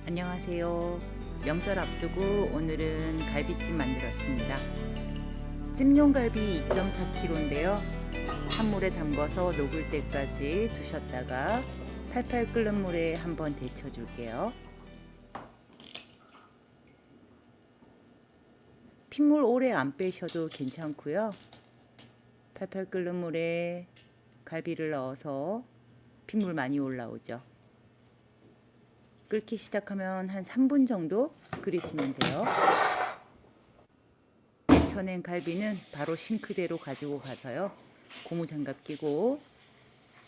안녕하세요. 명절 앞두고 오늘은 갈비찜 만들었습니다. 찜용 갈비 2.4kg인데요. 찬물에 담궈서 녹을 때까지 두셨다가 팔팔 끓는 물에 한번 데쳐 줄게요. 핏물 오래 안 빼셔도 괜찮고요. 팔팔 끓는 물에 갈비를 넣어서 핏물 많이 올라오죠. 끓기 시작하면 한 3분 정도 끓이시면 돼요. 데쳐낸 갈비는 바로 싱크대로 가지고 가서요. 고무장갑 끼고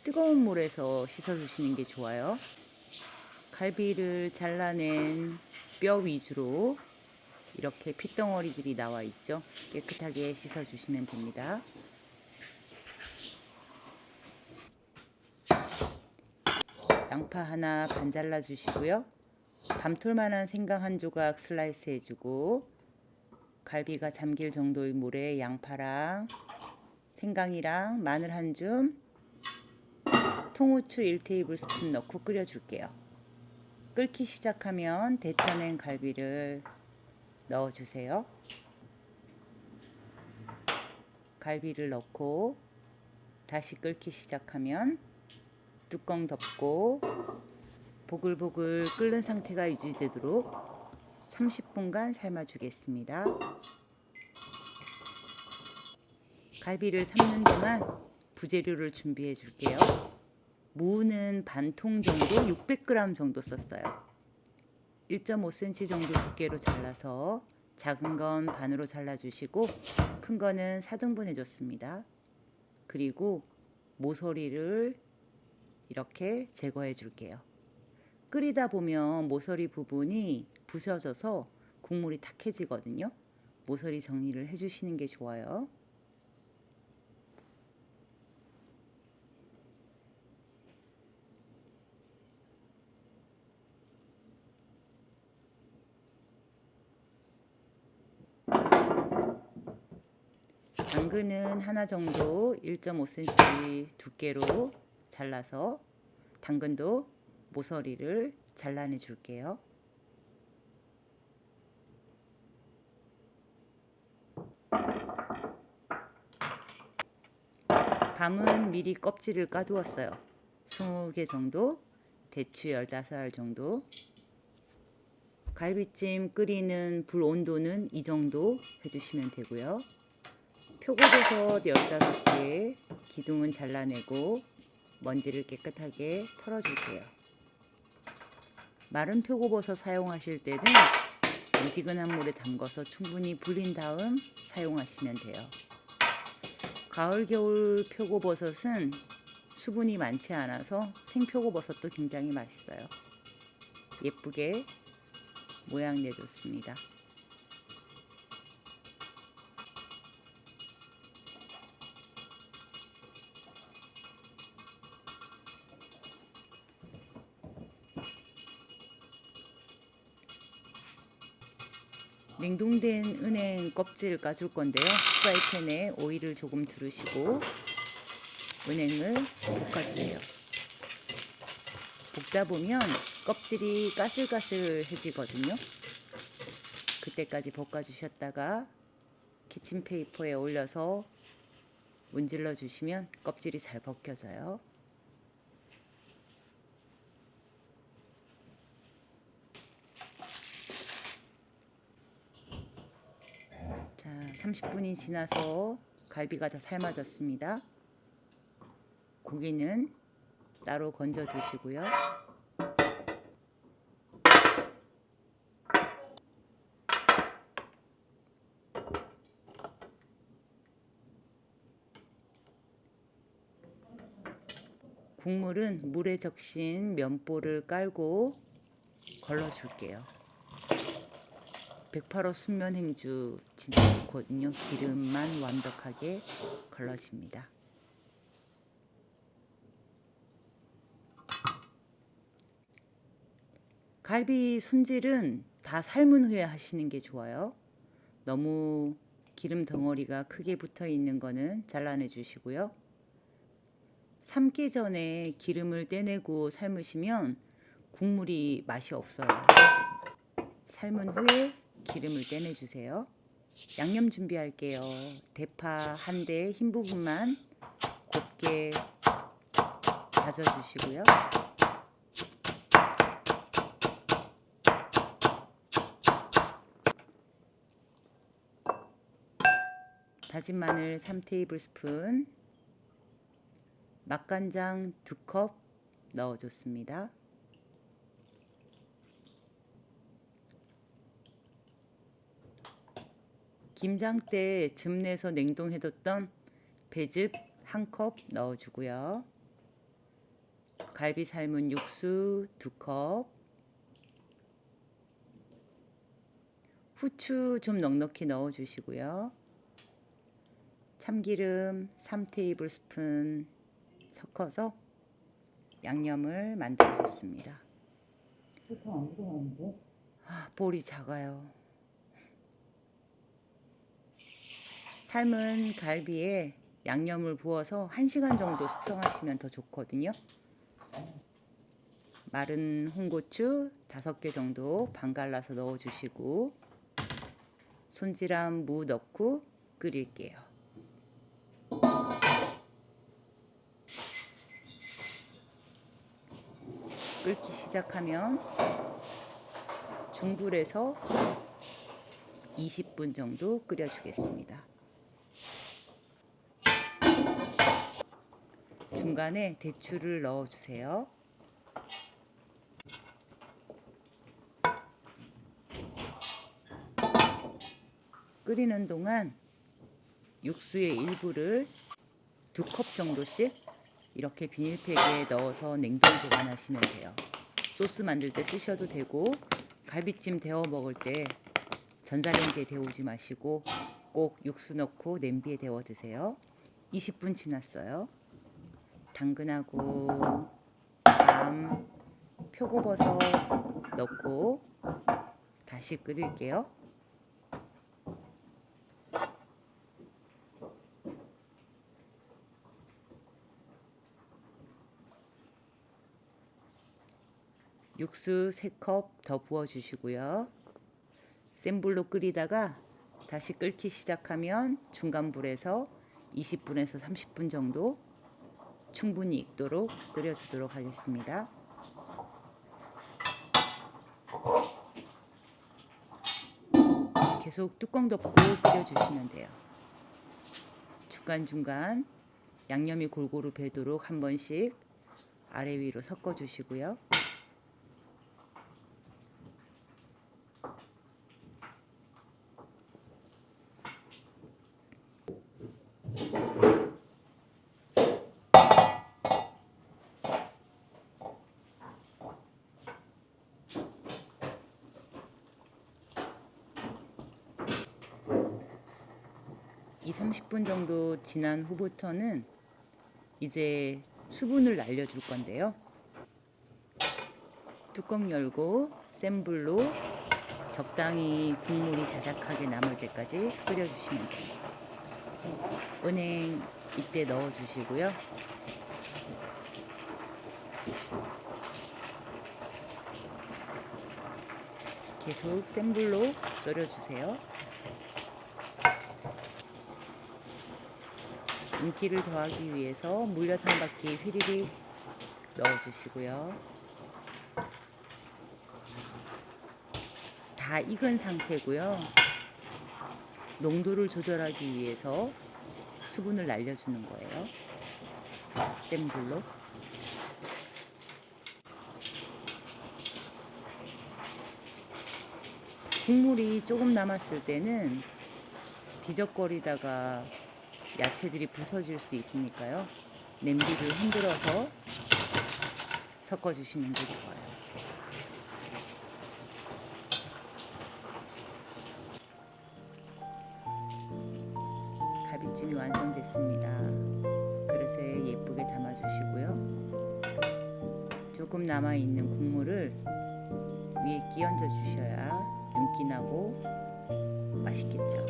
뜨거운 물에서 씻어주시는 게 좋아요. 갈비를 잘라낸 뼈 위주로 이렇게 핏덩어리들이 나와 있죠. 깨끗하게 씻어주시면 됩니다. 양파 하나 반 잘라 주시고요. 밤톨만한 생강 한 조각 슬라이스 해주고 갈비가 잠길 정도의 물에 양파랑 생강이랑 마늘 한 줌, 통후추 1테이블스푼 넣고 끓여줄게요. 끓기 시작하면 데쳐낸 갈비를 넣어주세요. 갈비를 넣고 다시 끓기 시작하면 뚜껑 덮고 보글보글 끓는 상태가 유지되도록 30분간 삶아주겠습니다. 갈비를 삶는 동안 부재료를 준비해 줄게요. 무는 반통 정도 600g 정도 썼어요. 1.5cm 정도 두께로 잘라서 작은 건 반으로 잘라주시고 큰 거는 4등분 해줬습니다. 그리고 모서리를 이렇게 제거해 줄게요. 끓이다 보면 모서리 부분이 부서져서 국물이 탁해지거든요. 모서리 정리를 해주시는 게 좋아요. 당근은 하나 정도 1.5cm 두께로 잘라서 당근도 모서리를 잘라내 줄게요. 밤은 미리 껍질을 까두었어요. 20개 정도, 대추 15알 정도. 갈비찜 끓이는 불 온도는 이 정도 해주시면 되고요. 표고버섯 15개, 기둥은 잘라내고 먼지를 깨끗하게 털어줄게요. 마른 표고버섯 사용하실 때는 미지근한 물에 담궈서 충분히 불린 다음 사용하시면 돼요. 가을, 겨울 표고버섯은 수분이 많지 않아서 생표고버섯도 굉장히 맛있어요. 예쁘게 모양 내줬습니다. 냉동된 은행 껍질 까줄 건데요. 프라이팬에 오일을 조금 두르시고 은행을 볶아주세요. 볶다 보면 껍질이 까슬까슬해지거든요. 그때까지 볶아주셨다가 키친페이퍼에 올려서 문질러 주시면 껍질이 잘 벗겨져요. 자, 30분이 지나서 갈비가 다 삶아졌습니다. 고기는 따로 건져 두시고요. 국물은 물에 적신 면보를 깔고 걸러줄게요. 108호 순면 행주 진짜 좋거든요. 기름만 완벽하게 걸러집니다. 갈비 손질은 다 삶은 후에 하시는 게 좋아요. 너무 기름 덩어리가 크게 붙어 있는 거는 잘라내 주시고요. 삶기 전에 기름을 떼내고 삶으시면 국물이 맛이 없어요. 삶은 후에 기름을 떼내주세요. 양념 준비할게요. 대파 한 대 흰 부분만 곱게 다져주시고요. 다진 마늘 3테이블스푼, 맛간장 2컵 넣어줬습니다. 김장 때 즙 내서 냉동해뒀던 배즙 1컵 넣어주고요. 갈비 삶은 육수 2컵, 후추 좀 넉넉히 넣어주시고요. 참기름 3테이블스푼 섞어서 양념을 만들어줬습니다. 볼이 작아요. 삶은 갈비에 양념을 부어서 1시간 정도 숙성하시면 더 좋거든요. 마른 홍고추 5개 정도 반 갈라서 넣어주시고 손질한 무 넣고 끓일게요. 끓기 시작하면 중불에서 20분 정도 끓여주겠습니다. 중간에 대추를 넣어주세요. 끓이는 동안 육수의 일부를 2컵 정도씩 이렇게 비닐팩에 넣어서 냉동 보관하시면 돼요. 소스 만들 때 쓰셔도 되고 갈비찜 데워 먹을 때 전자레인지에 데우지 마시고 꼭 육수 넣고 냄비에 데워 드세요. 20분 지났어요. 당근하고 밤, 표고버섯 넣고 다시 끓일게요. 육수 3컵 더 부어주시고요. 센 불로 끓이다가 다시 끓기 시작하면 중간 불에서 20분에서 30분 정도 충분히 익도록 끓여주도록 하겠습니다. 계속 뚜껑 덮고 끓여주시면 돼요. 중간중간 양념이 골고루 배도록 한 번씩 아래 위로 섞어주시고요. 이 30분 정도 지난 후부터는 이제 수분을 날려줄 건데요. 뚜껑 열고 센 불로 적당히 국물이 자작하게 남을 때까지 끓여주시면 돼요. 은행 이때 넣어주시고요. 계속 센 불로 졸여주세요. 윤기를 더하기 위해서 물엿 한 바퀴 휘리릭 넣어주시고요. 다 익은 상태고요. 농도를 조절하기 위해서 수분을 날려주는 거예요. 센 불로. 국물이 조금 남았을 때는 뒤적거리다가 야채들이 부서질 수 있으니까요. 냄비를 흔들어서 섞어주시는 게 좋아요. 갈비찜이 완성됐습니다. 그릇에 예쁘게 담아주시고요. 조금 남아있는 국물을 위에 끼얹어 주셔야 윤기 나고 맛있겠죠.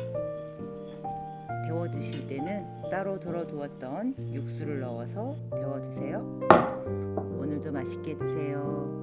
데워 드실 때는 따로 덜어두었던 육수를 넣어서 데워 드세요. 오늘도 맛있게 드세요.